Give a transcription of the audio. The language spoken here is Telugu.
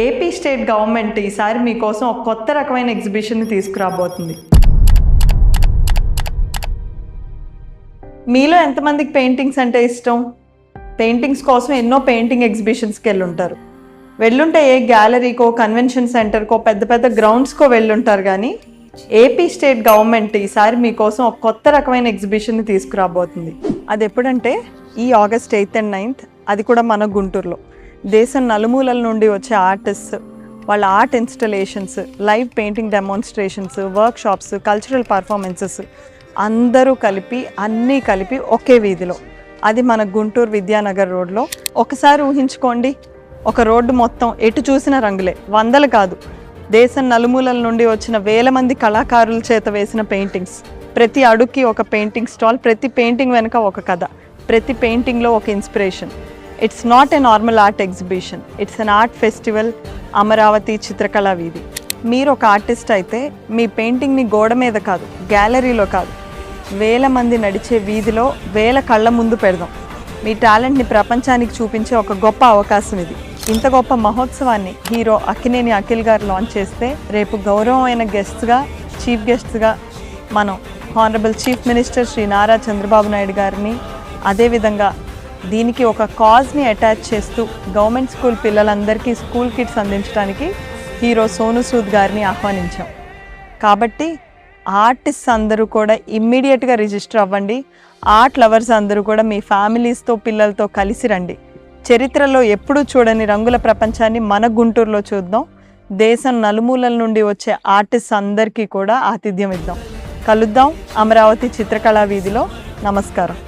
ఏపీ స్టేట్ గవర్నమెంట్ ఈసారి మీకోసం ఒక కొత్త రకమైన ఎగ్జిబిషన్ని తీసుకురాబోతుంది. మీలో ఎంతమందికి పెయింటింగ్స్ అంటే ఇష్టం? పెయింటింగ్స్ కోసం ఎన్నో పెయింటింగ్ ఎగ్జిబిషన్స్కి వెళ్ళుంటే ఏ గ్యాలరీకో, కన్వెన్షన్ సెంటర్కో, పెద్ద పెద్ద గ్రౌండ్స్కో వెళ్ళుంటారు. కానీ ఏపీ స్టేట్ గవర్నమెంట్ ఈసారి మీకోసం ఒక కొత్త రకమైన ఎగ్జిబిషన్ని తీసుకురాబోతుంది. అది ఎప్పుడంటే ఈ ఆగస్ట్ 8th and 9th, అది కూడా మన గుంటూరులో. దేశం నలుమూలల నుండి వచ్చే ఆర్టిస్ట్, వాళ్ళ art installations, live painting demonstrations, workshops, cultural performances అన్నీ కలిపి ఒకే వీధిలో. అది మన గుంటూరు విద్యానగర్ రోడ్లో. ఒకసారి ఊహించుకోండి, ఒక రోడ్డు మొత్తం ఎటు చూసిన రంగులే, వందలు కాదు, దేశం నలుమూలల నుండి వచ్చిన వేల మంది కళాకారుల చేత వేసిన పెయింటింగ్స్. ప్రతి అడుగుకి ఒక పెయింటింగ్ స్టాల్, ప్రతి పెయింటింగ్ వెనుక ఒక కథ, ప్రతి పెయింటింగ్లో ఒక inspiration. It's not a normal art exhibition, it's an art festival. Amaravati చిత్రకళా వీధి. మీరు ఒక ఆర్టిస్ట్ అయితే మీ పెయింటింగ్ని గోడ మీద కాదు, గ్యాలరీలో కాదు, వేల మంది నడిచే వీధిలో వేల కళ్ళ ముందు పెడదాం. మీ టాలెంట్ని ప్రపంచానికి చూపించే ఒక గొప్ప అవకాశం ఇది. ఇంత గొప్ప మహోత్సవాన్ని హీరో అక్కినేని అఖిల్ గారు లాంచ్ చేస్తే, రేపు గౌరవమైన చీఫ్ గెస్ట్స్గా మనం honourable chief minister Shri Nara Chandrababu Naidu గారిని, అదేవిధంగా దీనికి ఒక కాజ్ని అటాచ్ చేస్తూ గవర్నమెంట్ స్కూల్ పిల్లలందరికీ స్కూల్ కిట్స్ అందించడానికి హీరో సోను సూద్ గారిని ఆహ్వానించాం. కాబట్టి ఆర్టిస్ట్ అందరూ కూడా ఇమ్మీడియట్గా రిజిస్టర్ అవ్వండి. ఆర్ట్ లవర్స్ అందరూ కూడా మీ ఫ్యామిలీస్తో, పిల్లలతో కలిసి రండి. చరిత్రలో ఎప్పుడూ చూడని రంగుల ప్రపంచాన్ని మన గుంటూరులో చూద్దాం. దేశం నలుమూలల నుండి వచ్చే ఆర్టిస్ట్ అందరికీ కూడా ఆతిథ్యం ఇద్దాం. కలుద్దాం అమరావతి చిత్రకళా వీధిలో. నమస్కారం.